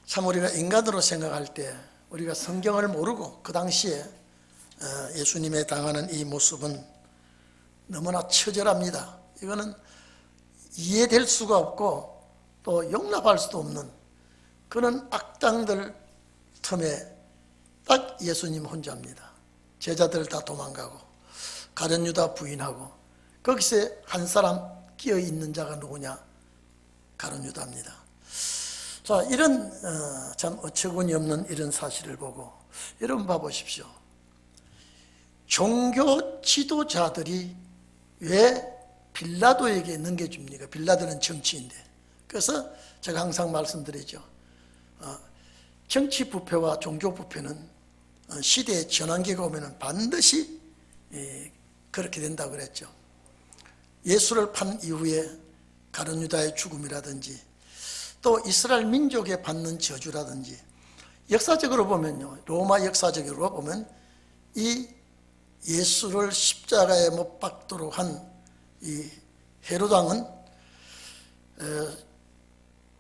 참 우리가 인간으로 생각할 때 우리가 성경을 모르고 그 당시에 예수님의 당하는 이 모습은 너무나 처절합니다. 이거는 이해될 수가 없고 또 용납할 수도 없는 그런 악당들 틈에 딱 예수님 혼자입니다. 제자들 다 도망가고 가룟 유다 부인하고 거기서 한 사람 끼어 있는 자가 누구냐? 가룟 유다입니다. 자, 이런 참 어처구니 없는 이런 사실을 보고 여러분 봐보십시오. 종교 지도자들이 왜 빌라도에게 넘겨줍니까? 빌라도는 정치인데. 그래서 제가 항상 말씀드리죠. 정치 부패와 종교 부패는 시대의 전환기가 오면 반드시 그렇게 된다고 그랬죠. 예수를 판 이후에 가룟 유다의 죽음이라든지 또 이스라엘 민족에 받는 저주라든지 역사적으로 보면요, 로마 역사적으로 보면 이 예수를 십자가에 못 박도록 한 이 헤롯 왕은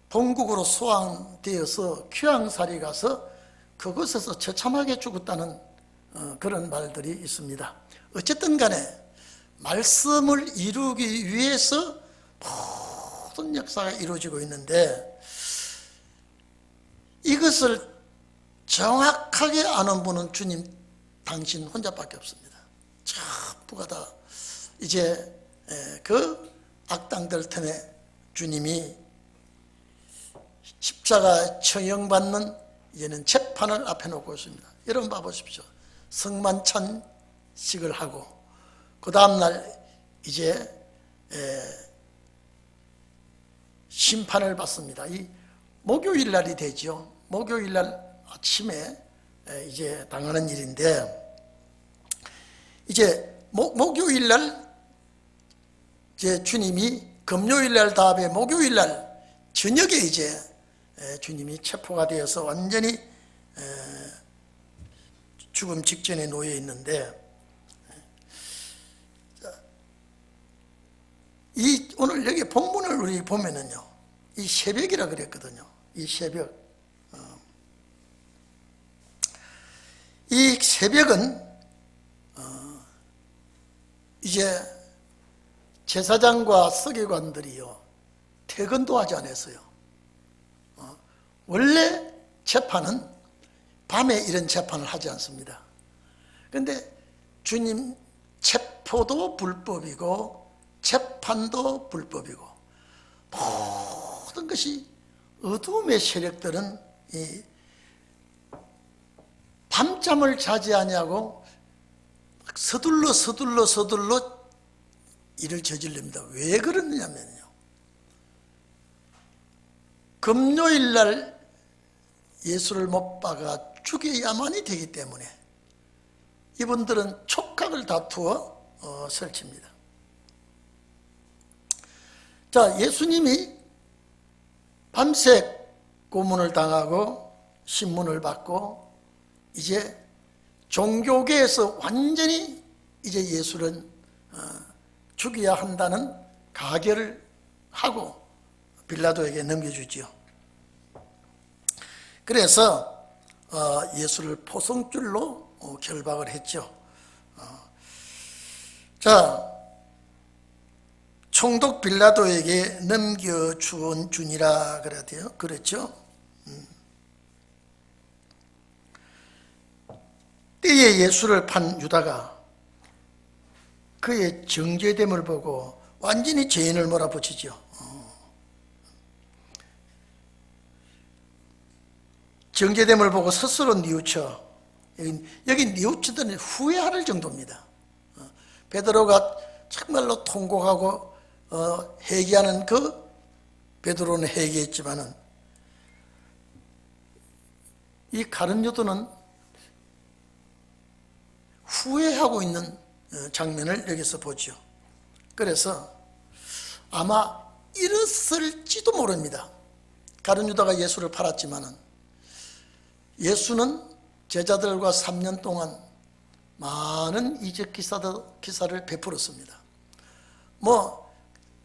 본국으로 소환되어서 귀양살이 가서 그곳에서 처참하게 죽었다는 그런 말들이 있습니다. 어쨌든 간에 말씀을 이루기 위해서 모든 역사가 이루어지고 있는데 이것을 정확하게 아는 분은 주님 당신 혼자밖에 없습니다. 전부가 다 이제 그 악당들 틈에 주님이 십자가 처형받는 이제는 재판을 앞에 놓고 있습니다. 여러분 봐보십시오. 성만찬식을 하고 그 다음날 이제 심판을 받습니다. 이 목요일 날이 되죠. 목요일 날 아침에 이제 당하는 일인데 이제 목요일 날 이제 주님이 금요일 날 다음에 목요일 날 저녁에 이제 주님이 체포가 되어서 완전히 죽음 직전에 놓여 있는데 이 오늘 여기 본문을 우리 보면은요, 이 새벽이라 그랬거든요. 이 새벽, 이 새벽은 이제 제사장과 서기관들이요 퇴근도 하지 않았어요. 원래 재판은 밤에 이런 재판을 하지 않습니다. 그런데 주님 체포도 불법이고 재판도 불법이고 모든 것이 어두움의 세력들은 이 밤잠을 자지 아니하고 서둘러 일을 저질릅니다. 왜 그러느냐면요, 금요일 날 예수를 못 박아 죽여야만이 되기 때문에 이분들은 촉각을 다투어 설칩니다. 자, 예수님이 밤새 고문을 당하고 신문을 받고 이제 종교계에서 완전히 이제 예수를 죽여야 한다는 가결을 하고 빌라도에게 넘겨주지요. 그래서 예수를 포성줄로 결박을 했죠. 자, 총독 빌라도에게 넘겨주니라 그래야 돼요. 그랬죠. 때에 예수를 판 유다가 그의 정죄됨을 보고 완전히 죄인을 몰아붙이죠. 정죄됨을 보고 스스로 뉘우쳐, 여기 뉘우치더니 후회할 정도입니다. 베드로가 정말로 통곡하고 회개하는 그 베드로는 회개했지만은 이 가룟 유다는 후회하고 있는 장면을 여기서 보죠. 그래서 아마 이랬을지도 모릅니다. 가룟 유다가 예수를 팔았지만은 예수는 제자들과 3년 동안 많은 이적 기사를 베풀었습니다.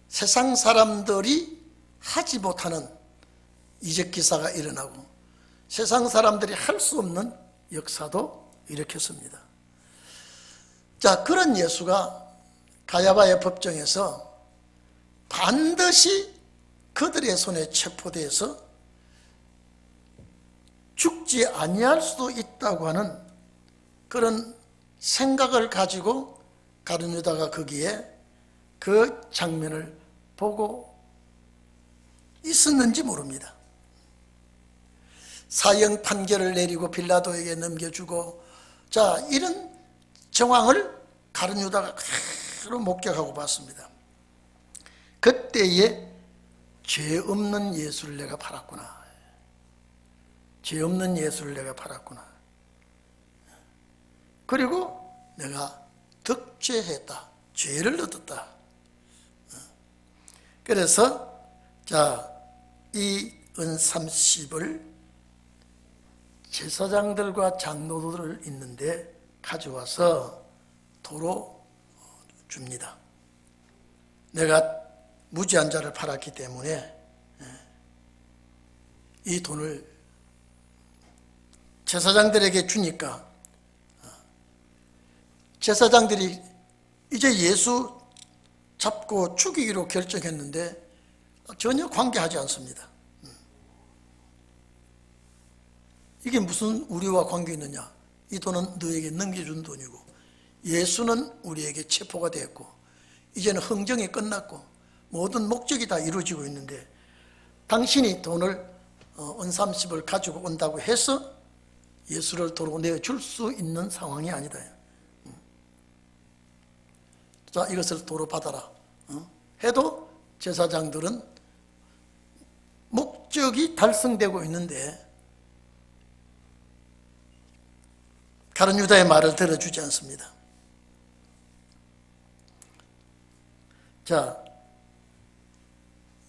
세상 사람들이 하지 못하는 이적 기사가 일어나고 세상 사람들이 할 수 없는 역사도 일으켰습니다. 자, 그런 예수가 가야바의 법정에서 반드시 그들의 손에 체포돼서 죽지 아니할 수도 있다고 하는 그런 생각을 가지고 가룟 유다가 거기에 그 장면을 보고 있었는지 모릅니다. 사형 판결을 내리고 빌라도에게 넘겨주고, 자, 이런 정황을 가룟 유다가 그대로 목격하고 봤습니다. 그때에 죄 없는 예수를 내가 팔았구나. 죄 없는 예수를 내가 팔았구나. 그리고 내가 득죄했다. 죄를 얻었다. 그래서 자, 이 은30을 제사장들과 장로들 있는데 가져와서 도로 줍니다. 내가 무지한 자를 팔았기 때문에 이 돈을 제사장들에게 주니까 제사장들이 이제 예수 잡고 죽이기로 결정했는데 전혀 관계하지 않습니다. 이게 무슨 우리와 관계 있느냐? 이 돈은 너에게 넘겨준 돈이고 예수는 우리에게 체포가 되었고 이제는 흥정이 끝났고 모든 목적이 다 이루어지고 있는데 당신이 돈을 은30을 가지고 온다고 해서 예수를 도로 내줄 수 있는 상황이 아니다. 자, 이것을 도로 받아라 해도 제사장들은 목적이 달성되고 있는데 가룟 유다의 말을 들어주지 않습니다. 자,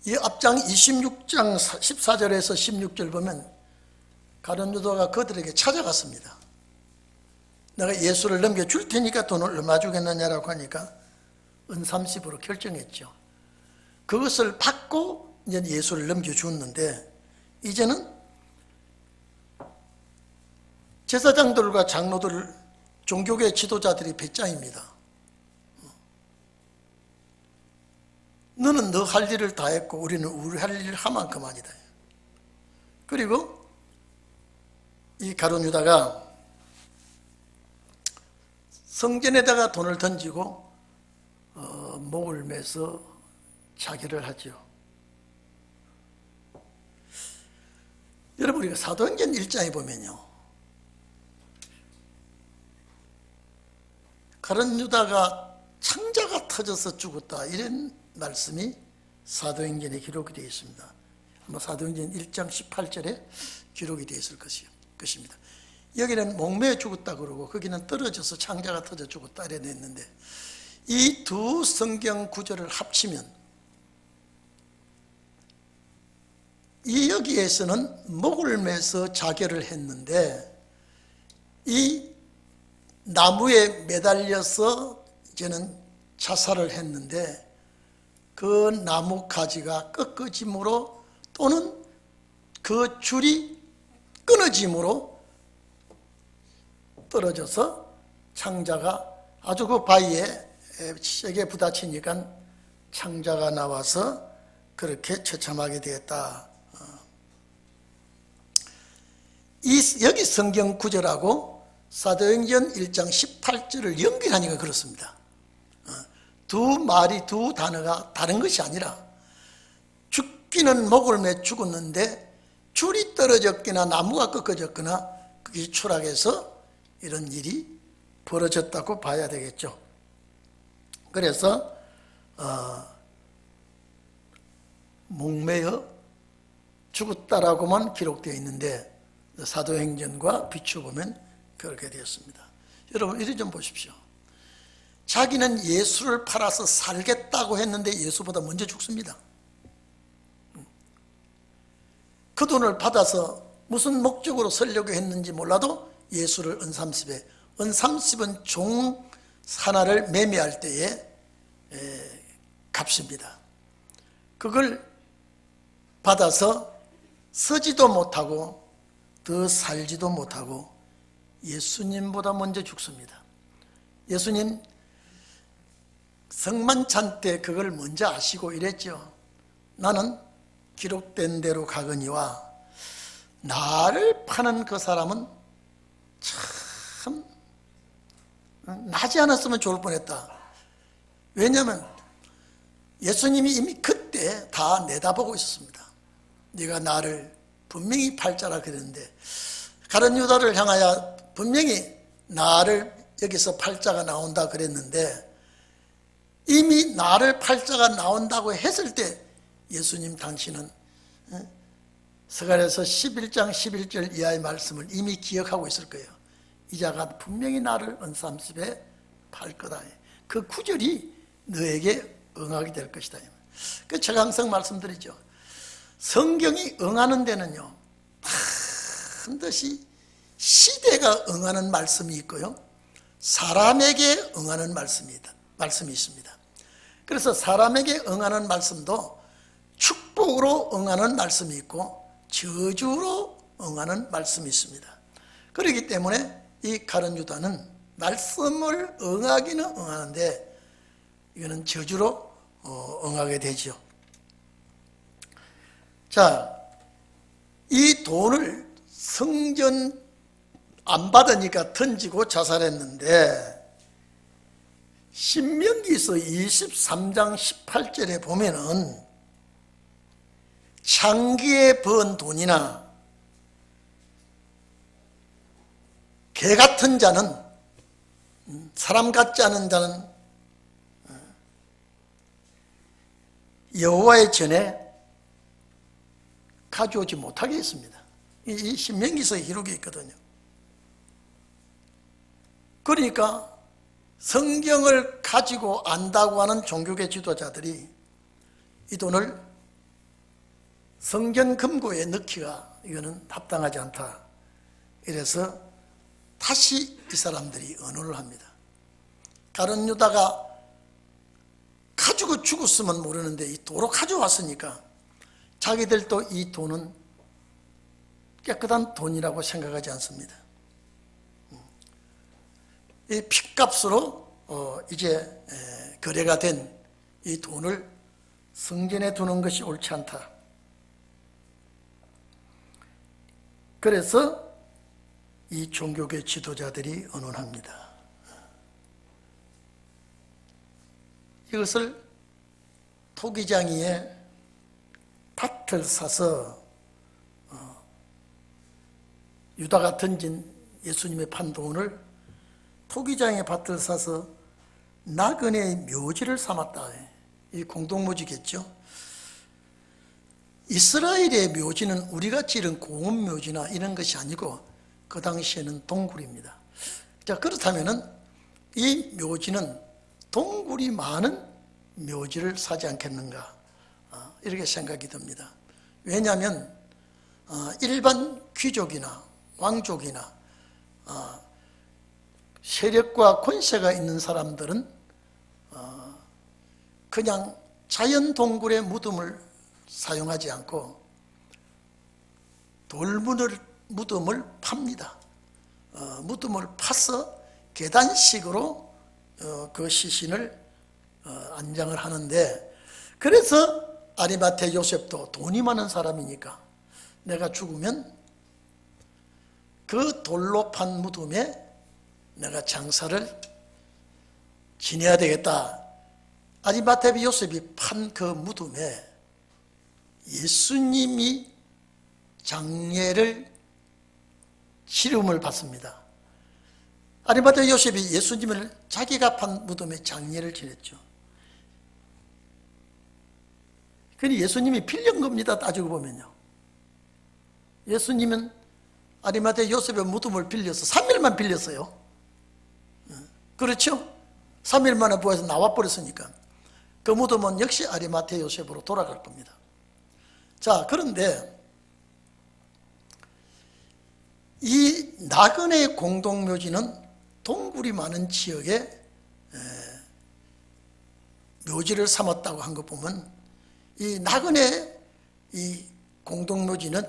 이 앞장 26장 14절에서 16절 보면 가룟 유다가 그들에게 찾아갔습니다. 내가 예수를 넘겨줄 테니까 돈을 얼마 주겠느냐라고 하니까 은30으로 결정했죠. 그것을 받고 이제 예수를 넘겨주었는데 이제는 제사장들과 장로들, 종교계 지도자들이 배짱입니다. 너는 너 할 일을 다 했고 우리는 우리 할 일을 하만큼 아니다. 그리고 이 가룟 유다가 성전에다가 돈을 던지고 목을 매서 자결을 하죠. 여러분, 우리가 사도행전 1장에 보면요, 가룟 유다가 창자가 터져서 죽었다, 이런 말씀이 사도행전에 기록이 되어 있습니다. 아마 사도행전 1장 18절에 기록이 되어 있을 것입니다. 여기는 목매에 죽었다 그러고 거기는 떨어져서 창자가 터져 죽었다 이래 냈는데 이 두 성경 구절을 합치면 이 여기에서는 목을 매서 자결을 했는데 이 나무에 매달려서 이제는 자살을 했는데 그 나무 가지가 꺾어짐으로 또는 그 줄이 끊어짐으로 떨어져서 창자가 아주 그 바위에 세게 부딪히니까 창자가 나와서 그렇게 처참하게 되었다. 여기 성경 구절하고 사도행전 1장 18절을 연결하니까 그렇습니다. 두 말이, 두 단어가 다른 것이 아니라 죽기는 목을 매 죽었는데 줄이 떨어졌거나 나무가 꺾어졌거나 그게 추락해서 이런 일이 벌어졌다고 봐야 되겠죠. 그래서 목매어 죽었다라고만 기록되어 있는데 사도행전과 비춰보면 그렇게 되었습니다. 여러분, 이리 좀 보십시오. 자기는 예수를 팔아서 살겠다고 했는데 예수보다 먼저 죽습니다. 그 돈을 받아서 무슨 목적으로 쓰려고 했는지 몰라도 예수를 은30에, 은30은 종 하나를 매매할 때의 값입니다. 그걸 받아서 서지도 못하고 더 살지도 못하고 예수님보다 먼저 죽습니다. 예수님 성만찬 때 그걸 먼저 아시고 이랬죠. 나는 기록된 대로 가거니와 나를 파는 그 사람은 참 나지 않았으면 좋을 뻔했다. 왜냐하면 예수님이 이미 그때 다 내다보고 있었습니다. 네가 나를 분명히 팔자라 그랬는데, 가룟 유다를 향하여 분명히 나를 여기서 팔자가 나온다 그랬는데, 이미 나를 팔자가 나온다고 했을 때 예수님 당신은 스가랴서 11장 11절 이하의 말씀을 이미 기억하고 있을 거예요. 이 자가 분명히 나를 은삼십에 팔 거다. 그 구절이 너에게 응하게 될 것이다. 그 제가 항상 말씀드리죠. 성경이 응하는 데는요, 반드시 시대가 응하는 말씀이 있고요, 사람에게 응하는 말씀이 있습니다. 그래서 사람에게 응하는 말씀도 축복으로 응하는 말씀이 있고 저주로 응하는 말씀이 있습니다. 그렇기 때문에 이 가룟 유다는 말씀을 응하기는 응하는데 이거는 저주로 응하게 되죠. 자, 이 돈을 성전 안 받으니까 던지고 자살했는데, 신명기서 23장 18절에 보면은 창기에 번 돈이나 개 같은 자는, 사람 같지 않은 자는 여호와의 전에 가져오지 못하게 했습니다. 이 신명기서에 기록이 있거든요. 그러니까 성경을 가지고 안다고 하는 종교계 지도자들이 이 돈을 성전 금고에 넣기가 이거는 합당하지 않다. 이래서 다시 이 사람들이 언호를 합니다. 가룟 유다가 가지고 죽었으면 모르는데 이 도로 가져왔으니까 자기들도 이 돈은 깨끗한 돈이라고 생각하지 않습니다. 이 핏값으로 이제 거래가 된 이 돈을 성전에 두는 것이 옳지 않다. 그래서 이 종교계 지도자들이 언론합니다. 이것을 토기장이에 밭을 사서 유다가 던진 예수님의 판 돈을 토기장에 밭을 사서 나그네의 묘지를 삼았다. 이 공동묘지겠죠. 이스라엘의 묘지는 우리같이 이런 고운 묘지나 이런 것이 아니고 그 당시에는 동굴입니다. 자, 그렇다면은 이 묘지는 동굴이 많은 묘지를 사지 않겠는가, 이렇게 생각이 듭니다. 왜냐하면 일반 귀족이나 왕족이나 세력과 권세가 있는 사람들은 그냥 자연 동굴의 무덤을 사용하지 않고 무덤을 팝니다. 무덤을 파서 계단식으로 그 시신을 안장을 하는데, 그래서 아리마테 요셉도 돈이 많은 사람이니까 내가 죽으면 그 돌로 판 무덤에 내가 장사를 지내야 되겠다. 아리마테 요셉이 판 그 무덤에 예수님이 장례를 치름을 받습니다. 아리마테 요셉이 예수님을 자기가 판 무덤에 장례를 지냈죠. 그니 예수님이 빌린 겁니다. 따지고 보면요. 예수님은 아리마테 요셉의 무덤을 빌려서 3일만 빌렸어요. 그렇죠? 3일 만에 부활해서 나와버렸으니까 그 무덤은 역시 아리마테 요셉으로 돌아갈 겁니다. 자, 그런데 이 나그네의 공동묘지는 동굴이 많은 지역에 묘지를 삼았다고 한 거 보면 이 나그네 이 공동묘지는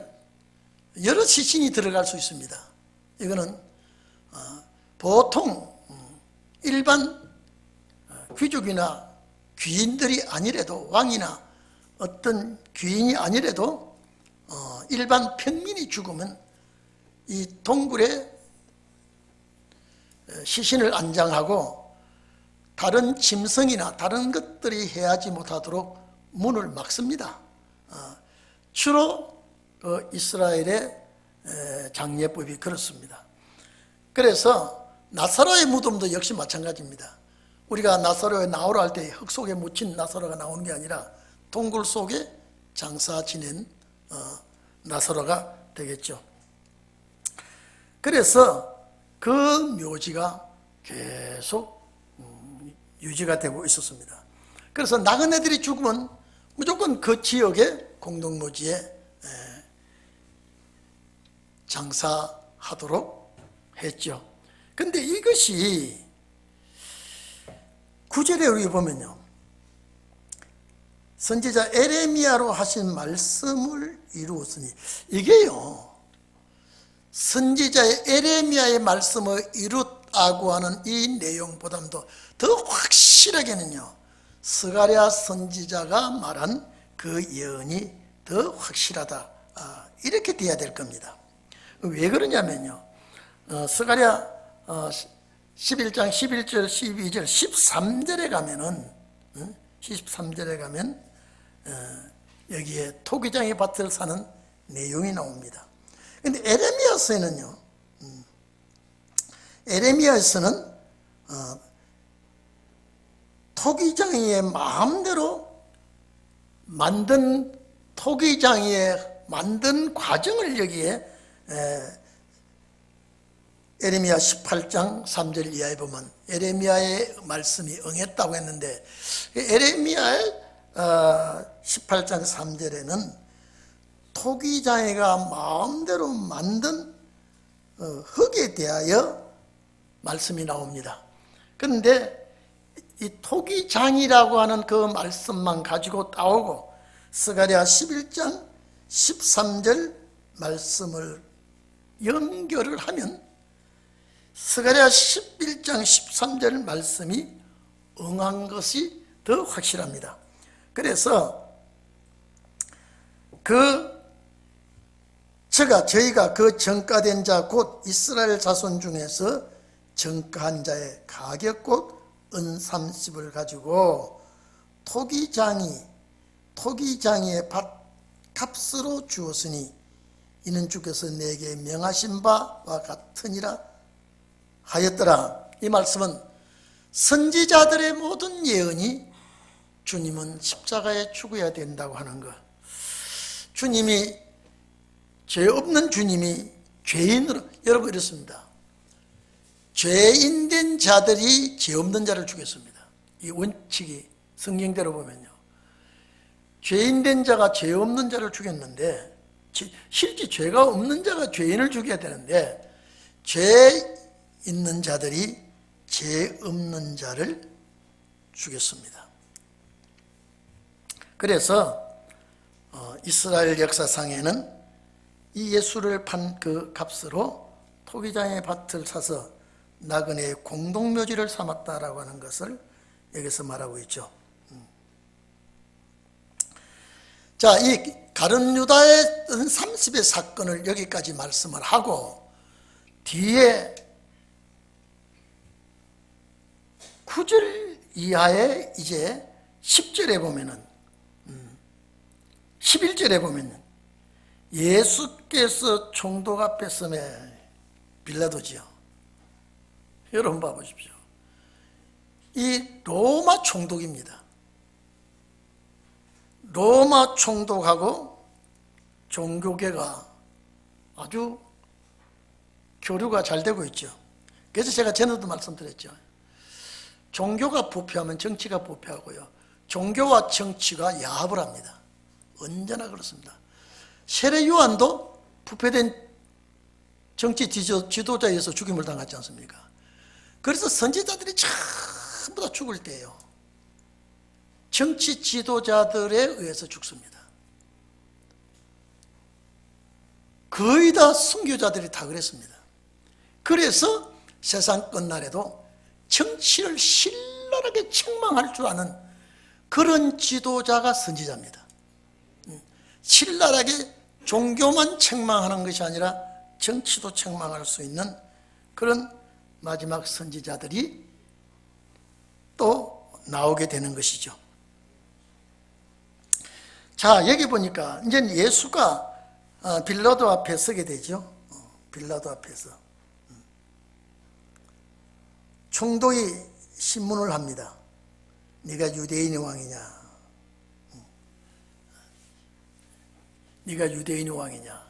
여러 시신이 들어갈 수 있습니다. 이거는 보통 일반 귀족이나 귀인들이 아니래도, 왕이나 어떤 귀인이 아니래도 일반 평민이 죽으면 이 동굴에 시신을 안장하고 다른 짐승이나 다른 것들이 해하지 못하도록 문을 막습니다. 주로 이스라엘의 장례법이 그렇습니다. 그래서 나사로의 무덤도 역시 마찬가지입니다. 우리가 나사로에 나오라 할 때 흙 속에 묻힌 나사로가 나오는 게 아니라 동굴 속에 장사 지낸 나사로가 되겠죠. 그래서 그 묘지가 계속 유지가 되고 있었습니다. 그래서 나그네들이 죽으면 무조건 그 지역의 공동묘지에 장사하도록 했죠. 근데 이것이 9절에 우리 보면요, 선지자 에레미야로 하신 말씀을 이루었으니, 이게요 선지자의 에레미야의 말씀을 이뤘다고 하는 이 내용보다도 더 확실하게는요 스가랴 선지자가 말한 그 예언이 더 확실하다, 이렇게 돼야 될 겁니다. 왜 그러냐면요, 스가랴 11장 11절 12절 13절에 가면은 13절에 가면 여기에 토기장의 밭을 사는 내용이 나옵니다. 근데 에레미야에서는 토기장이의 마음대로 만든 토기장이의 만든 과정을 여기에 에레미야 18장 3절 이하에 보면 에레미야의 말씀이 응했다고 했는데, 에레미야의 18장 3절에는 토기장이가 마음대로 만든 흙에 대하여 말씀이 나옵니다. 그런데 이 토기장이라고 하는 그 말씀만 가지고 나오고 스가랴 11장 13절 말씀을 연결을 하면 스가랴 11장 13절 말씀이 응한 것이 더 확실합니다. 그래서 저희가 그 정가된 자 곧 이스라엘 자손 중에서 정가한 자의 가격 곧 은 30을 가지고 토기장이의 밭 값으로 주었으니 이는 주께서 내게 명하신 바와 같으니라 하였더라. 이 말씀은 선지자들의 모든 예언이 주님은 십자가에 죽어야 된다고 하는 것, 주님이 죄 없는 주님이 죄인으로, 여러분 이렇습니다. 죄인된 자들이 죄 없는 자를 죽였습니다. 이 원칙이 성경대로 보면요, 죄인된 자가 죄 없는 자를 죽였는데, 실제 죄가 없는 자가 죄인을 죽여야 되는데 죄 있는 자들이 죄 없는 자를 죽였습니다. 그래서 이스라엘 역사상에는 이 예수를 판 그 값으로 토기장의 밭을 사서 나그네의 공동묘지를 삼았다라고 하는 것을 여기서 말하고 있죠. 자, 이 가룟 유다의 30의 사건을 여기까지 말씀을 하고 뒤에 9절 이하에 이제 10절에 보면은 11절에 보면은 예수께서 총독 앞에 서매 빌라도지요. 여러분 봐보십시오. 이 로마 총독입니다. 로마 총독하고 종교계가 아주 교류가 잘 되고 있죠. 그래서 제가 전에도 말씀드렸죠. 종교가 부패하면 정치가 부패하고요, 종교와 정치가 야합을 합니다. 언제나 그렇습니다. 세례 요한도 부패된 정치 지도자에서 죽임을 당하지 않습니까? 그래서 선지자들이 전부 다 죽을 때예요, 정치 지도자들에 의해서 죽습니다. 거의 다 순교자들이 다 그랬습니다. 그래서 세상 끝날에도 정치를 신랄하게 책망할 줄 아는 그런 지도자가 선지자입니다. 신랄하게 종교만 책망하는 것이 아니라 정치도 책망할 수 있는 그런 마지막 선지자들이 또 나오게 되는 것이죠. 자, 여기 보니까 이제 예수가 빌라도 앞에 서게 되죠. 빌라도 앞에서 총독이 신문을 합니다. 네가 유대인의 왕이냐? 네가 유대인의 왕이냐?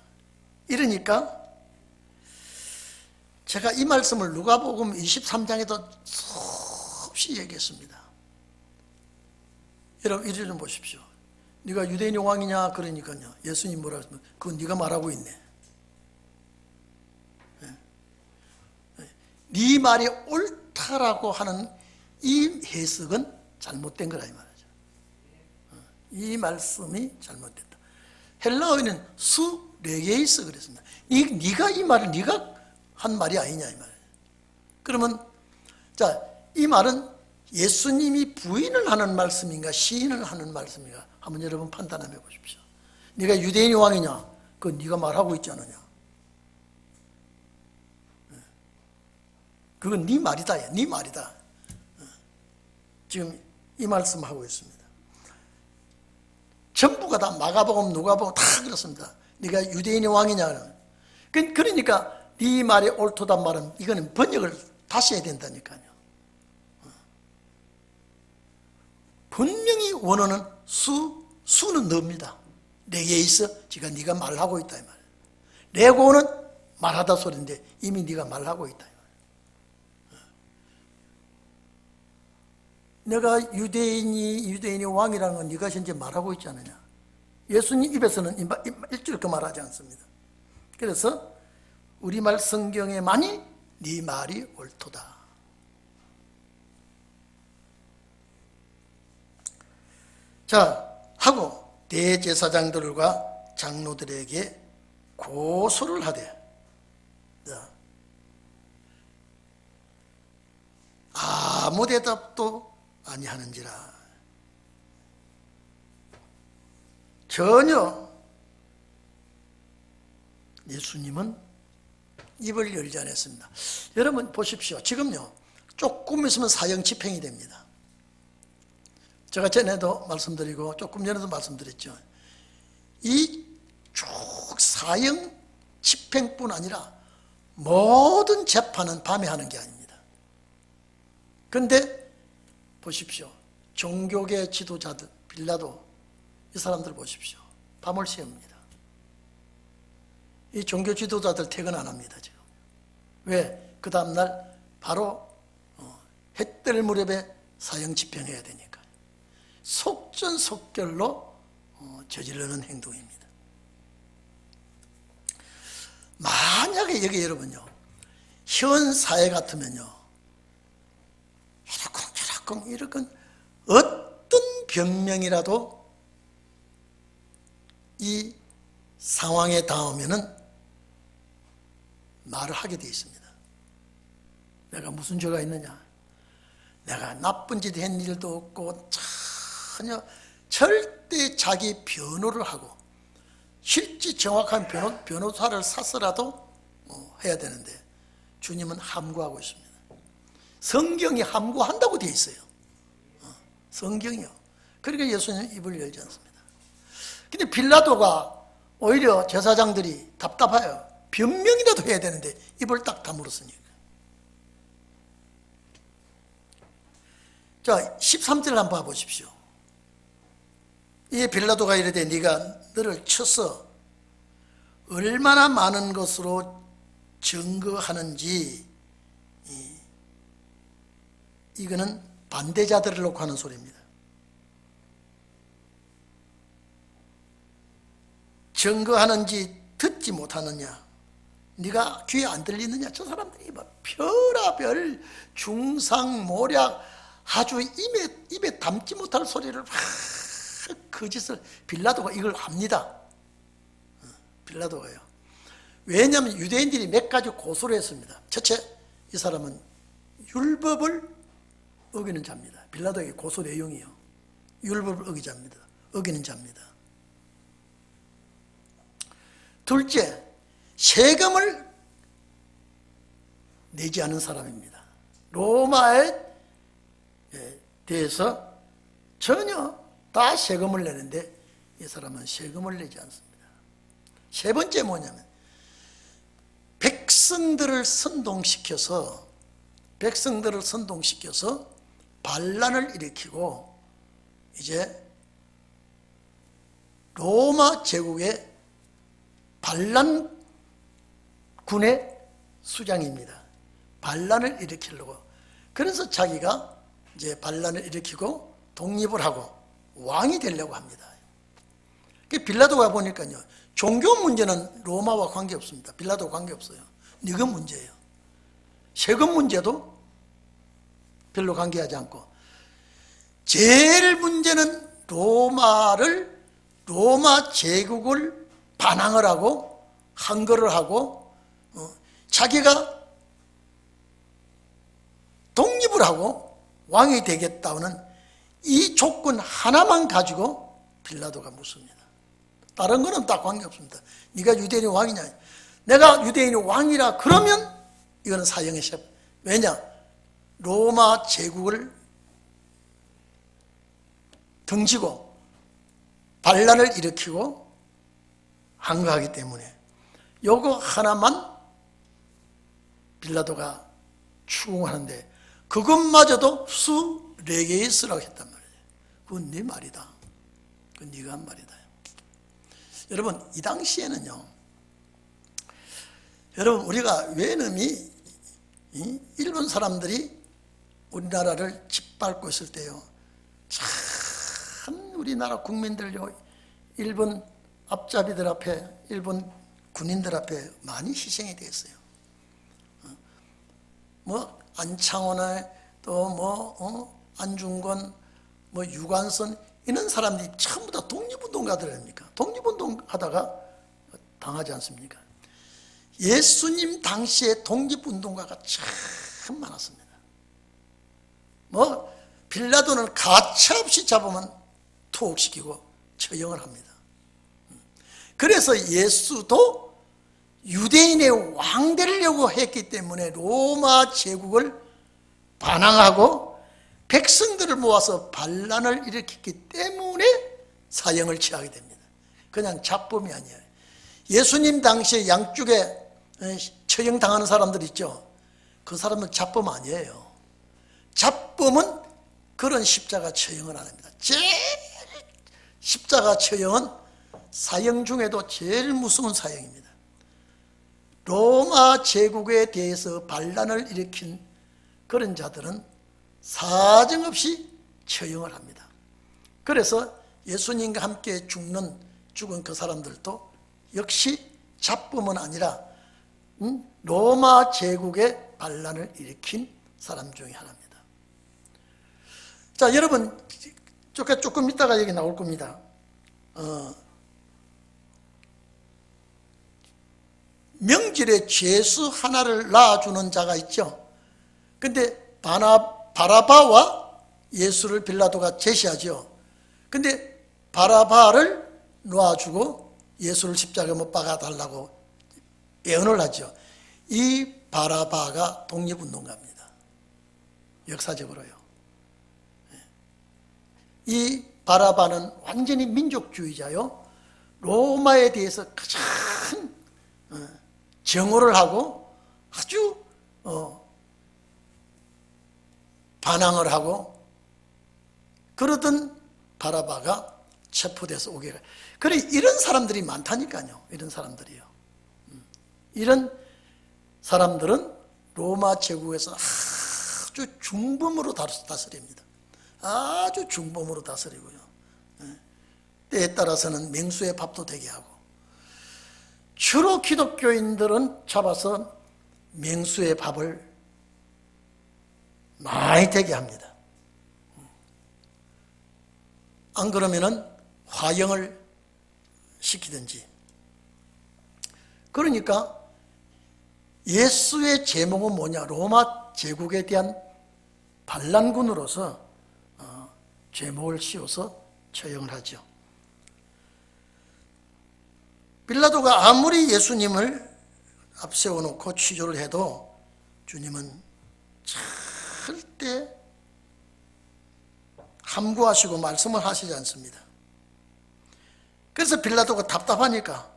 이러니까 제가 이 말씀을 누가복음 23장에도 수없이 얘기했습니다. 여러분 이리 좀 보십시오. 네가 유대인의 왕이냐? 그러니까요, 예수님 뭐라 하시면 그건 네가 말하고 있네. 네 말이 옳다라고 하는 이 해석은 잘못된 거라 이 말이죠. 이 말씀이 잘못됐다. 헬라어에는 수 레게이스 그랬습니다. 네가 이 말을 네가 한 말이 아니냐 이 말이에요. 그러면 자, 이 말은 예수님이 부인을 하는 말씀인가 시인을 하는 말씀인가 한번 여러분 판단해 보십시오. 네가 유대인의 왕이냐? 그건 네가 말하고 있지 않느냐? 그건 네 말이다. 네 말이다. 지금 이 말씀하고 있습니다. 전부가 다 마가복음, 누가복음 다 그렇습니다. 네가 유대인의 왕이냐? 그러니까 네 말이 옳도단 말은 이거는 번역을 다시 해야 된다니까요. 분명히 원어는 수는 너입니다. 내게 있어. 지가 네가 말하고 있다 이 말이에요. 레고는 말하다 소리인데 이미 네가 말하고 있다 이 말이에요. 내가 유대인이 왕이라는 건 네가 현재 말하고 있지 않느냐. 예수님 입에서는 일절 그 말하지 않습니다. 그래서 우리말 성경에만이 네 말이 옳도다. 자, 하고 대제사장들과 장로들에게 고소를 하되 아무 대답도 아니하는지라. 전혀 예수님은 입을 열지 않았습니다. 여러분 보십시오. 지금요 조금 있으면 사형 집행이 됩니다. 제가 전에도 말씀드리고 조금 전에도 말씀드렸죠. 이 쭉 사형 집행뿐 아니라 모든 재판은 밤에 하는 게 아닙니다. 그런데 보십시오. 종교계 지도자들, 빌라도 이 사람들 보십시오. 밤을 새웁니다. 이 종교 지도자들 퇴근 안 합니다. 지금. 왜? 그 다음날 바로 해뜰 무렵에 사형 집행해야 되니까. 속전속결로 저지르는 행동입니다. 만약에 여기 여러분요, 현 사회 같으면요, 이러건 어떤 병명이라도 이 상황에 닿으면은 말을 하게 되어 있습니다. 내가 무슨 죄가 있느냐? 내가 나쁜 짓 한 일도 없고 전혀 절대 자기 변호를 하고 실제 정확한 변호사를 사서라도 해야 되는데 주님은 함구하고 있습니다. 성경이 함구한다고 되어 있어요. 성경이요. 그러니까 예수님은 입을 열지 않습니다. 근데 빌라도가 오히려 제사장들이 답답해요. 변명이라도 해야 되는데 입을 딱 다물었으니까. 자, 13절을 한번 봐보십시오. 이 빌라도가 이르되 네가 너를 쳐서 얼마나 많은 것으로 증거하는지, 이거는 반대자들을 놓고 하는 소리입니다. 증거하는지 듣지 못하느냐? 네가 귀에 안 들리느냐? 저 사람들이 별하별 중상모략 아주 입에 담지 못할 소리를 막 그 짓을 빌라도가 이걸 합니다. 빌라도가요. 왜냐하면 유대인들이 몇 가지 고소를 했습니다. 첫째, 이 사람은 율법을 어기는 자입니다. 빌라도에게 고소 내용이요. 율법을 어기는 자입니다. 둘째, 세금을 내지 않은 사람입니다. 로마에 대해서 전혀 다 세금을 내는데 이 사람은 세금을 내지 않습니다. 세 번째 뭐냐면 백성들을 선동시켜서 반란을 일으키고 이제 로마 제국의 반란군의 수장입니다. 반란을 일으키려고. 그래서 자기가 이제 반란을 일으키고 독립을 하고 왕이 되려고 합니다. 빌라도가 보니까요, 종교 문제는 로마와 관계없습니다. 빌라도와 관계없어요. 네가 문제예요. 세금 문제도 별로 관계하지 않고, 제일 문제는 로마 제국을 반항을 하고 항거를 하고 자기가 독립을 하고 왕이 되겠다는 이 조건 하나만 가지고 빌라도가 묻습니다. 다른 거는 다 관계없습니다. 네가 유대인이 왕이냐? 내가 유대인이 왕이라 그러면 이거는 사형의 셰프. 왜냐? 로마 제국을 등지고 반란을 일으키고 항거하기 때문에 요거 하나만 빌라도가 추궁하는데 그것마저도 수 4개의 쓰라고 했단 말이에요. 그건 네 말이다. 그건 네가 한 말이다. 여러분, 이 당시에는요, 여러분, 우리가 외놈이 일본 사람들이 우리나라를 짓밟고 있을 때요, 참 우리나라 국민들요, 일본 앞잡이들 앞에, 일본 군인들 앞에 많이 희생이 됐어요. 뭐 안창호나 또 안중근, 유관선 이런 사람들이 전부 다 독립운동가들 아닙니까? 독립운동 하다가 당하지 않습니까? 예수님 당시에 독립운동가가 참 많았습니다. 빌라도는 가차없이 잡으면 투옥시키고 처형을 합니다. 그래서 예수도 유대인의 왕 되려고 했기 때문에 로마 제국을 반항하고 백성들을 모아서 반란을 일으켰기 때문에 사형을 취하게 됩니다. 그냥 잡범이 아니에요. 예수님 당시에 양쪽에 처형당하는 사람들 있죠. 그 사람은 잡범 아니에요. 잡범은 그런 십자가 처형을 안 합니다. 제일 십자가 처형은 사형 중에도 제일 무서운 사형입니다. 로마 제국에 대해서 반란을 일으킨 그런 자들은 사정없이 처형을 합니다. 그래서 예수님과 함께 죽은 그 사람들도 역시 잡범은 아니라 로마 제국의 반란을 일으킨 사람 중에 하나입니다. 자, 여러분, 조금 있다가 여기 나올 겁니다. 명절에 죄수 하나를 낳아주는 자가 있죠. 근데 바라바와 예수를 빌라도가 제시하죠. 근데 바라바를 놓아주고 예수를 십자가에 못 박아달라고 예언을 하죠. 이 바라바가 독립운동가입니다. 역사적으로요. 이 바라바는 완전히 민족주의자요. 로마에 대해서 가장 정오를 하고 아주 반항을 하고 그러던 바라바가 체포돼서 오게 돼요. 그래, 이런 사람들이 많다니까요. 이런 사람들이요. 이런 사람들은 로마 제국에서 아주 중범으로 다스립니다. 아주 중범으로 다스리고요. 때에 따라서는 맹수의 밥도 되게 하고, 주로 기독교인들은 잡아서 맹수의 밥을 많이 되게 합니다. 안 그러면은 화형을 시키든지. 그러니까 예수의 제목은 뭐냐? 로마 제국에 대한 반란군으로서 제목을 씌워서 처형을 하죠. 빌라도가 아무리 예수님을 앞세워놓고 취조를 해도 주님은 절대 함구하시고 말씀을 하시지 않습니다. 그래서 빌라도가 답답하니까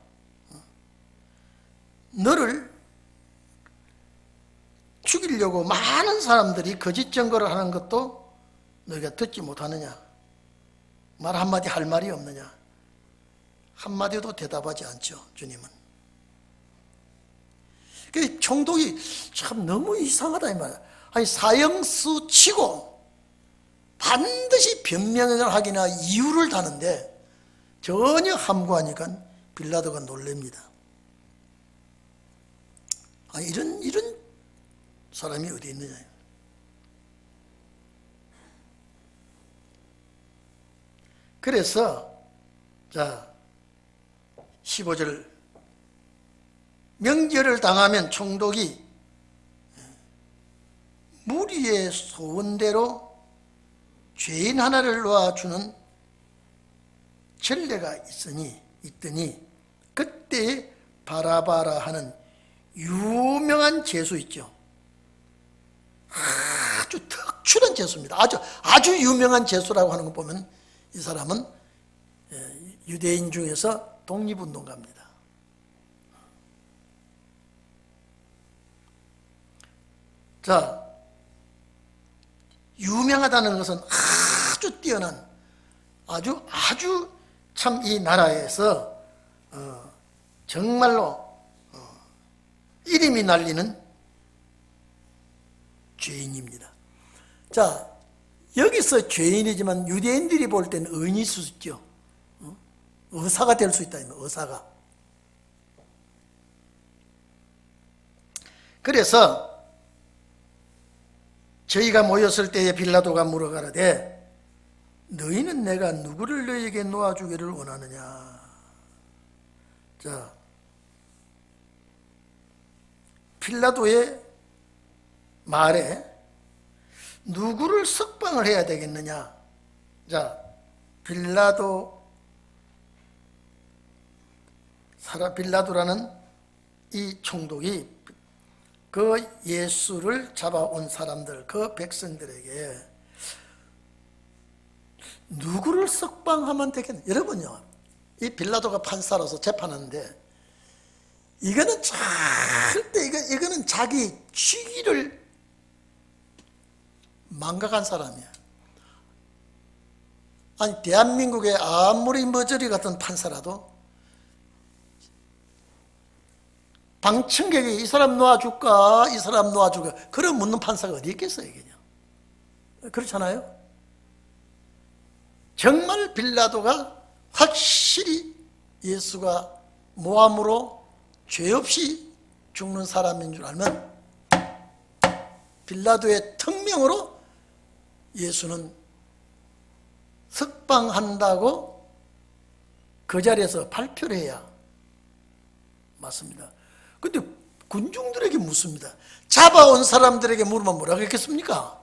너를 죽이려고 많은 사람들이 거짓 증거를 하는 것도 너희가 듣지 못하느냐? 말 한마디 할 말이 없느냐? 한마디도 대답하지 않죠, 주님은. 그 총독이 참 너무 이상하다 이 말이야. 아니 사형수 치고 반드시 변명을 하기나 이유를 다는데 전혀 함구하니까 빌라도가 놀랍니다. 아니 이런 사람이 어디 있느냐. 그래서 자 15절 명절을 당하면 총독이 무리의 소원대로 죄인 하나를 놓아주는 전례가 있더니 그때 바라바라 하는 유명한 죄수 있죠. 아주 특출한 죄수입니다. 아주 유명한 죄수라고 하는 거 보면 이 사람은 유대인 중에서 독립운동가입니다. 자, 유명하다는 것은 아주 뛰어난 아주 참 이 나라에서 정말로 이름이 날리는 죄인입니다. 자, 여기서 죄인이지만 유대인들이 볼 때는 의인일 수 있죠. 의사가 될 수 있다. 의사가. 그래서 저희가 모였을 때에 빌라도가 물어가라되 너희는 내가 누구를 너희에게 놓아주기를 원하느냐. 자, 빌라도의 말에 누구를 석방을 해야 되겠느냐. 자, 빌라도라는 이 총독이 그 예수를 잡아온 사람들, 그 백성들에게 누구를 석방하면 되겠냐. 여러분요, 이 빌라도가 판사로서 재판하는데 이거는 절대 이거는 자기 직위를 망각한 사람이야. 아니 대한민국의 아무리 머저리 같은 판사라도 방청객이 이 사람 놓아줄까 이 사람 놓아줄까 그런 묻는 판사가 어디 있겠어요. 이게요. 그렇잖아요. 정말 빌라도가 확실히 예수가 모함으로 죄 없이 죽는 사람인 줄 알면 빌라도의 특명으로 예수는 석방한다고 그 자리에서 발표를 해야 맞습니다. 근데 군중들에게 묻습니다. 잡아온 사람들에게 물으면 뭐라고 했겠습니까?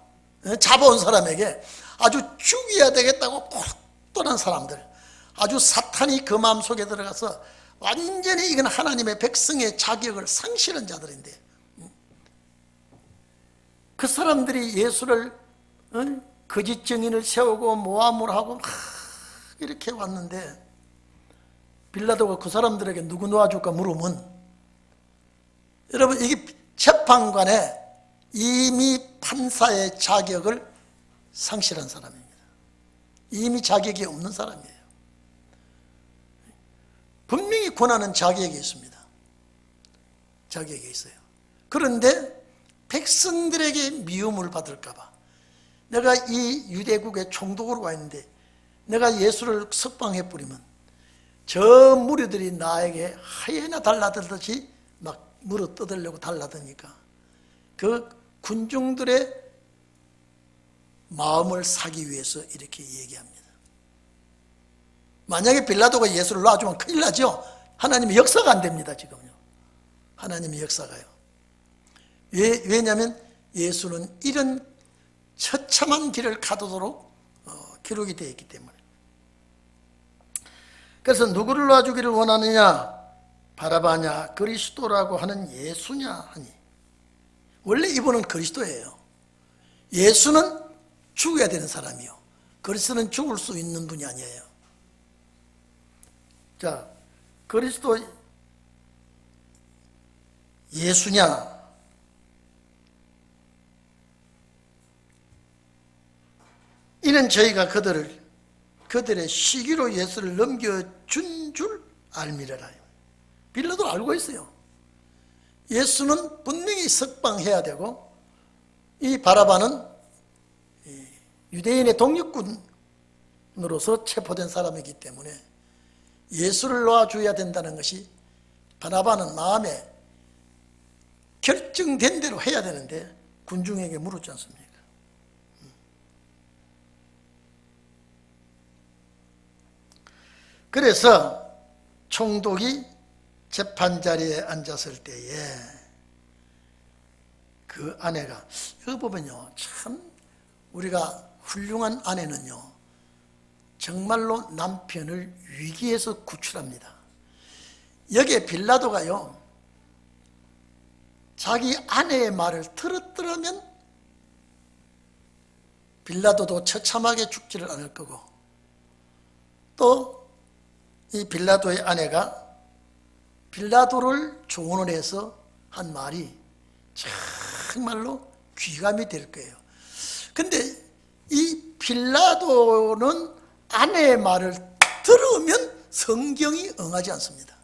잡아온 사람에게 아주 죽여야 되겠다고 똘똘한 사람들, 아주 사탄이 그 마음속에 들어가서 완전히 이건 하나님의 백성의 자격을 상실한 자들인데 그 사람들이 예수를 거짓 증인을 세우고 모함을 하고 이렇게 왔는데 빌라도가 그 사람들에게 누구 놓아줄까 물으면 여러분 이게 재판관에 이미 판사의 자격을 상실한 사람입니다. 이미 자격이 없는 사람이에요. 분명히 권하는 자격이 있습니다. 자격이 있어요. 그런데 백성들에게 미움을 받을까 봐 내가 이 유대국의 총독으로 와 있는데 내가 예수를 석방해버리면 저 무리들이 나에게 하이에나 달라들듯이 막 물어 뜯으려고 달라드니까 그 군중들의 마음을 사기 위해서 이렇게 얘기합니다. 만약에 빌라도가 예수를 놔주면 큰일 나죠. 하나님의 역사가 안 됩니다. 지금요. 하나님의 역사가요. 왜냐하면 예수는 이런 처참한 길을 가도록 기록이 되어 있기 때문에. 그래서 누구를 놔주기를 원하느냐? 바라바냐? 그리스도라고 하는 예수냐 하니. 원래 이분은 그리스도예요. 예수는 죽어야 되는 사람이요, 그리스도는 죽을 수 있는 분이 아니에요. 자, 그리스도 예수냐? 이는 저희가 그들의 시기로 예수를 넘겨준 줄 알미래라. 빌라도 알고 있어요. 예수는 분명히 석방해야 되고, 이 바라바는 유대인의 독립군으로서 체포된 사람이기 때문에 예수를 놔줘야 된다는 것이 바나바는 마음에 결정된 대로 해야 되는데 군중에게 물었지 않습니까? 그래서 총독이 재판자리에 앉았을 때에 그 아내가, 이거 보면요, 참 우리가 훌륭한 아내는요 정말로 남편을 위기에서 구출합니다. 여기에 빌라도가요 자기 아내의 말을 들었더라면 빌라도도 처참하게 죽지를 않을 거고, 또 이 빌라도의 아내가 빌라도를 조언을 해서 한 말이 정말로 귀감이 될 거예요. 근데 이 빌라도는 아내의 말을 들으면 성경이 응하지 않습니다.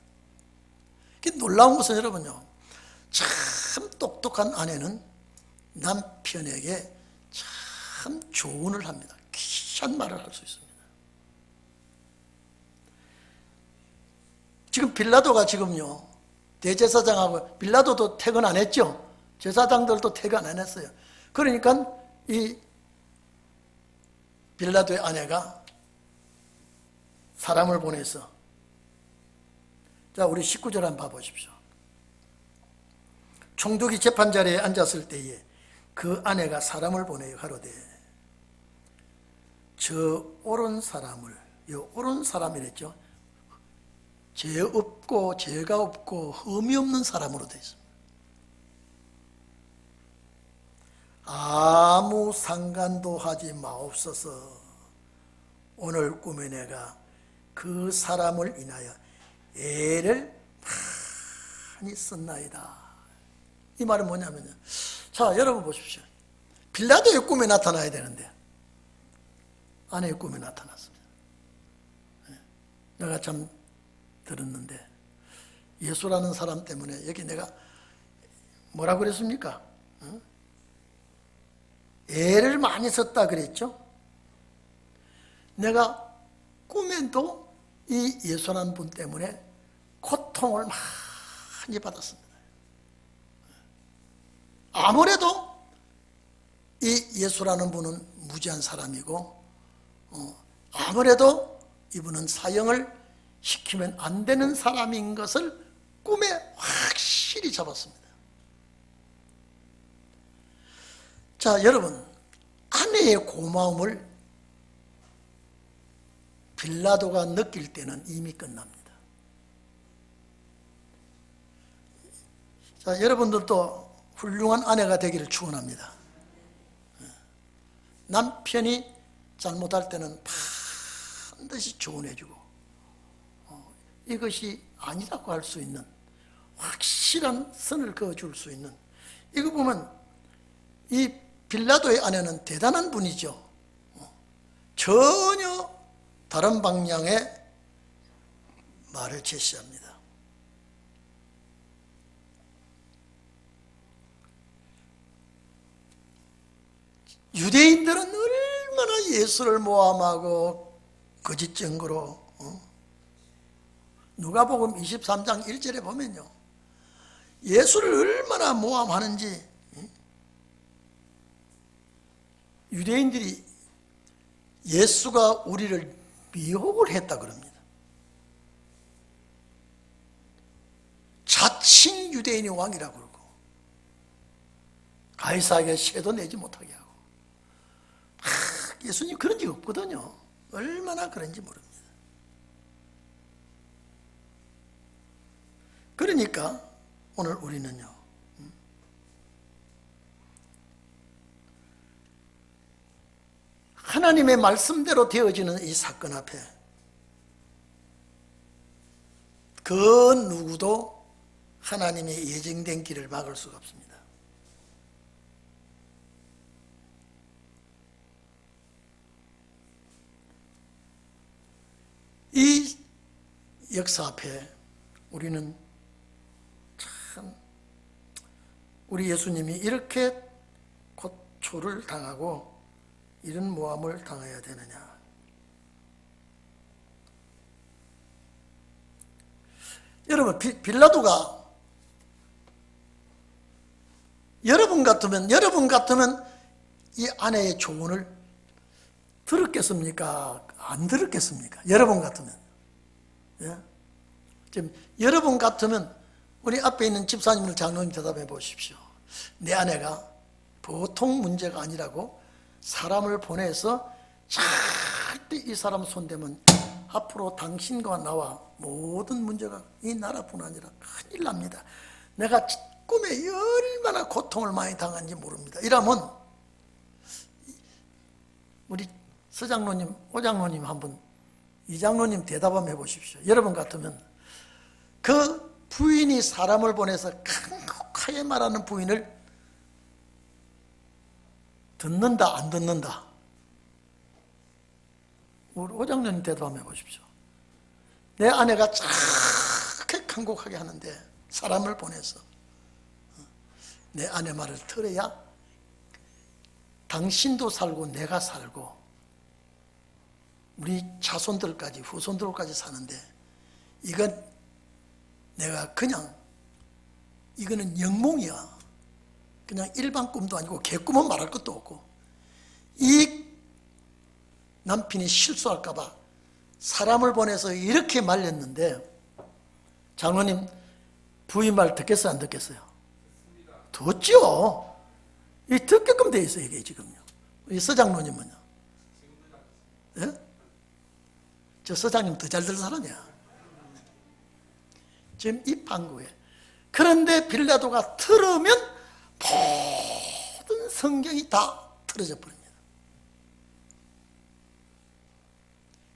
놀라운 것은 여러분요, 참 똑똑한 아내는 남편에게 참 조언을 합니다. 귀한 말을 할 수 있습니다. 지금 빌라도가 지금요 대제사장하고, 빌라도도 퇴근 안 했죠. 제사장들도 퇴근 안 했어요. 그러니까 이 빌라도의 아내가 사람을 보내서, 자 우리 19절 한번 봐보십시오. 총독이 재판자리에 앉았을 때에 그 아내가 사람을 보내어 가로되 저 옳은 사람을, 요 옳은 사람이랬죠, 죄 없고 죄가 없고 흠이 없는 사람으로 되어 있습니다. 아무 상관도 하지 마옵소서. 오늘 꿈에 내가 그 사람을 인하여 애를 많이 썼나이다. 이 말은 뭐냐면요, 자 여러분 보십시오. 빌라도의 꿈에 나타나야 되는데 아내의 꿈에 나타났습니다. 내가 참 들었는데 예수라는 사람 때문에 여기 내가 뭐라고 그랬습니까? 애를 많이 썼다 그랬죠? 내가 꿈에도 이 예수라는 분 때문에 고통을 많이 받았습니다. 아무래도 이 예수라는 분은 무지한 사람이고, 아무래도 이분은 사형을 시키면 안 되는 사람인 것을 꿈에 확실히 잡았습니다. 자 여러분, 아내의 고마움을 빌라도가 느낄 때는 이미 끝납니다. 자 여러분들도 훌륭한 아내가 되기를 축원합니다. 남편이 잘못할 때는 반드시 조언해주고, 이것이 아니라고 할 수 있는 확실한 선을 그어줄 수 있는, 이거 보면 이 빌라도의 아내는 대단한 분이죠. 전혀 다른 방향의 말을 제시합니다. 유대인들은 얼마나 예수를 모함하고 거짓 증거로, 누가복음 23장 1절에 보면요, 예수를 얼마나 모함하는지, 유대인들이 예수가 우리를 미혹을 했다 그럽니다. 자칭 진 유대인이 왕이라고 그러고 가이사에게 쇠도 내지 못하게 하고 예수님 그런 적 없거든요. 얼마나 그런지 모릅니다. 그러니까 오늘 우리는요, 하나님의 말씀대로 되어지는 이 사건 앞에 그 누구도 하나님의 예정된 길을 막을 수가 없습니다. 이 역사 앞에 우리는 참 우리 예수님이 이렇게 고초를 당하고 이런 모함을 당해야 되느냐. 여러분, 빌라도가 여러분 같으면 이 아내의 조언을 들었겠습니까? 안 들었겠습니까? 여러분 같으면. 예? 지금 여러분 같으면 우리 앞에 있는 집사님을 장로님 대답해 보십시오. 내 아내가 보통 문제가 아니라고 사람을 보내서 절대 이 사람 손대면 앞으로 당신과 나와 모든 문제가 이 나라뿐 아니라 큰일 납니다. 내가 꿈에 얼마나 고통을 많이 당한지 모릅니다. 이러면 우리 서장로님, 오장로님 한번, 이장로님 대답 한번 해보십시오. 여러분 같으면 그 부인이 사람을 보내서 간곡하게 말하는 부인을 듣는다 안 듣는다? 우리 오장로님 대답 한번 해보십시오. 내 아내가 저렇게 간곡하게 하는데 사람을 보내서 내 아내 말을 들어야 당신도 살고 내가 살고 우리 자손들까지 후손들까지 사는데 이건 내가 그냥 이거는 영몽이야. 그냥 일반 꿈도 아니고 개꿈은 말할 것도 없고 이 남편이 실수할까 봐 사람을 보내서 이렇게 말렸는데 장로님 부인 말 듣겠어요 안 듣겠어요? 듣죠. 이 듣게끔 돼 있어요 이게 지금요. 이 서장로님은요? 예? 저 서장님 더 잘 들은 사람이야. 지금 이 판국에. 그런데 빌라도가 들으면 모든 성경이 다 틀어져 버립니다.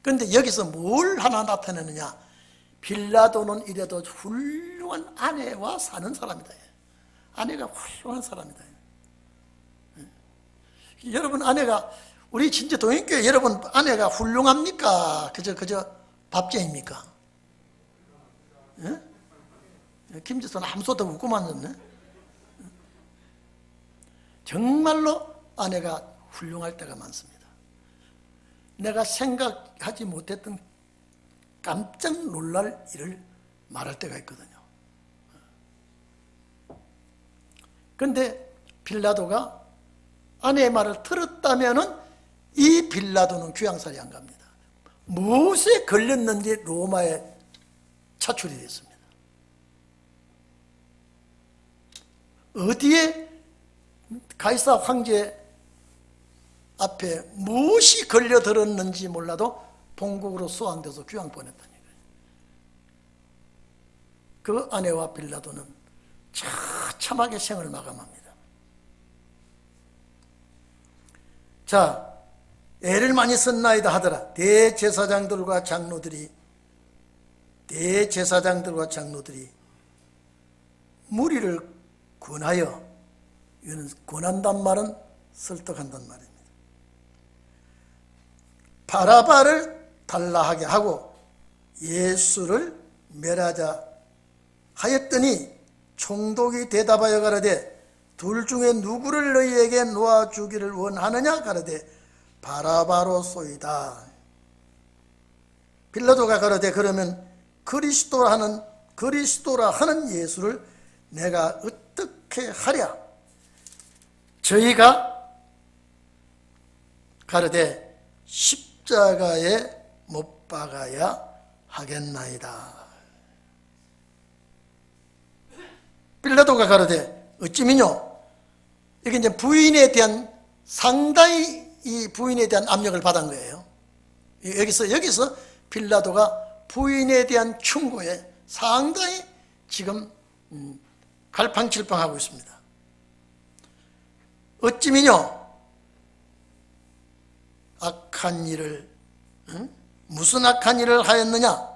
그런데 여기서 뭘 하나 나타내느냐? 빌라도는 이래도 훌륭한 아내와 사는 사람이다. 아내가 훌륭한 사람이다. 여러분 아내가 우리 진짜 동행교회 여러분 아내가 훌륭합니까? 그저 밥쟁입니까? 예? 김지선 아무것도 웃고만 있네. 정말로 아내가 훌륭할 때가 많습니다. 내가 생각하지 못했던 깜짝 놀랄 일을 말할 때가 있거든요. 그런데 빌라도가 아내의 말을 들었다면은 이 빌라도는 귀양살이 안 갑니다. 무엇에 걸렸는지 로마에 차출이 됐습니다. 어디에 가이사 황제 앞에 무엇이 걸려들었는지 몰라도 본국으로 수왕돼서 귀양 보냈다는 거예요. 그 아내와 빌라도는 처참하게 생을 마감합니다. 자, 애를 많이 썼나이다 하더라. 대제사장들과 장로들이 무리를 권하여, 이거는 권한단 말은 설득한단 말입니다. 바라바를 달라하게 하고 예수를 멸하자 하였더니 총독이 대답하여 가로되 둘 중에 누구를 너희에게 놓아주기를 원하느냐 가로되 바라바로소이다. 빌라도가 가로되 그러면 그리스도라 하는 예수를 내가 어떻게 하랴? 저희가 가로되 십자가에 못 박아야 하겠나이다. 빌라도가 가로되 어찌미뇨. 이게 이제 부인에 대한 상당히 이 부인에 대한 압력을 받은 거예요. 여기서 빌라도가 부인에 대한 충고에 상당히 지금 갈팡질팡하고 있습니다. 어찌미뇨. 악한 일을 무슨 악한 일을 하였느냐.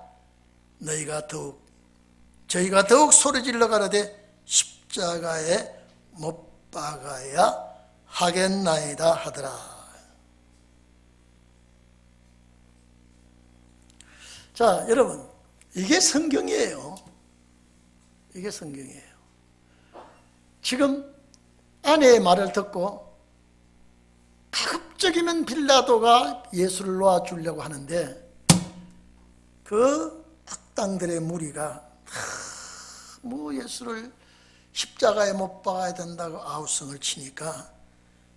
저희가 더욱 소리질러 가로되 십자가에 못 박아야 하겠나이다 하더라. 자, 여러분, 이게 성경이에요. 이게 성경이에요. 지금 아내의 말을 듣고 가급적이면 빌라도가 예수를 놓아주려고 하는데 그 악당들의 무리가 예수를 십자가에 못 박아야 된다고 아우성을 치니까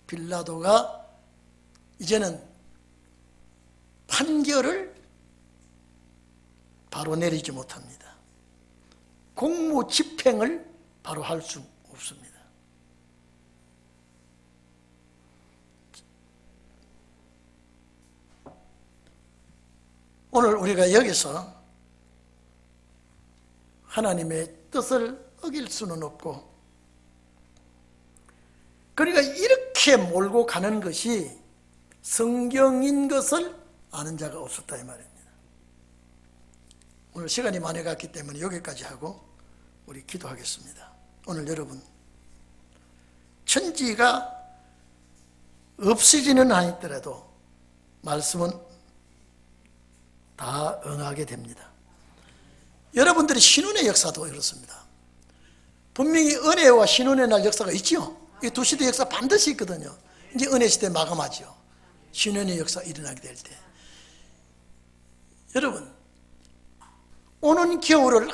빌라도가 이제는 판결을 바로 내리지 못합니다. 공무 집행을 바로 할 수 없습니다. 오늘 우리가 여기서 하나님의 뜻을 어길 수는 없고, 그러니까 이렇게 몰고 가는 것이 성경인 것을 아는 자가 없었다 이 말입니다. 오늘 시간이 많이 갔기 때문에 여기까지 하고 우리 기도하겠습니다. 오늘 여러분, 천지가 없어지는 아니더라도 말씀은 다 응하게 됩니다. 여러분들이 신혼의 역사도 그렇습니다. 분명히 은혜와 신혼의 날 역사가 있죠. 이 두 시대 역사 반드시 있거든요. 이제 은혜 시대 마감하죠. 신혼의 역사 일어나게 될 때. 여러분, 오는 겨울을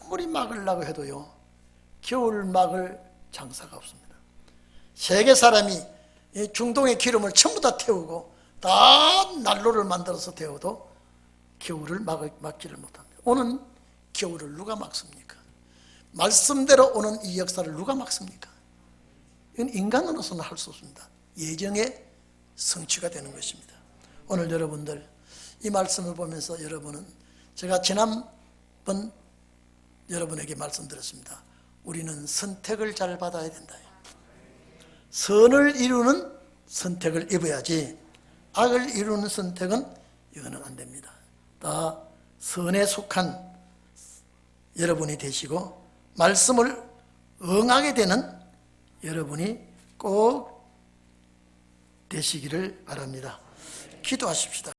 아무리 막으려고 해도요, 겨울 막을 장사가 없습니다. 세계 사람이 중동의 기름을 전부 다 태우고 다 난로를 만들어서 태워도 겨울을 막지를 못합니다. 오는 겨울을 누가 막습니까? 말씀대로 오는 이 역사를 누가 막습니까? 이건 인간으로서는 할 수 없습니다. 예정의 성취가 되는 것입니다. 오늘 여러분들 이 말씀을 보면서 여러분은, 제가 지난번 여러분에게 말씀드렸습니다. 우리는 선택을 잘 받아야 된다. 선을 이루는 선택을 입어야지 악을 이루는 선택은 이거는 안 됩니다. 다 선에 속한 여러분이 되시고 말씀을 응하게 되는 여러분이 꼭 되시기를 바랍니다. 기도하십시다.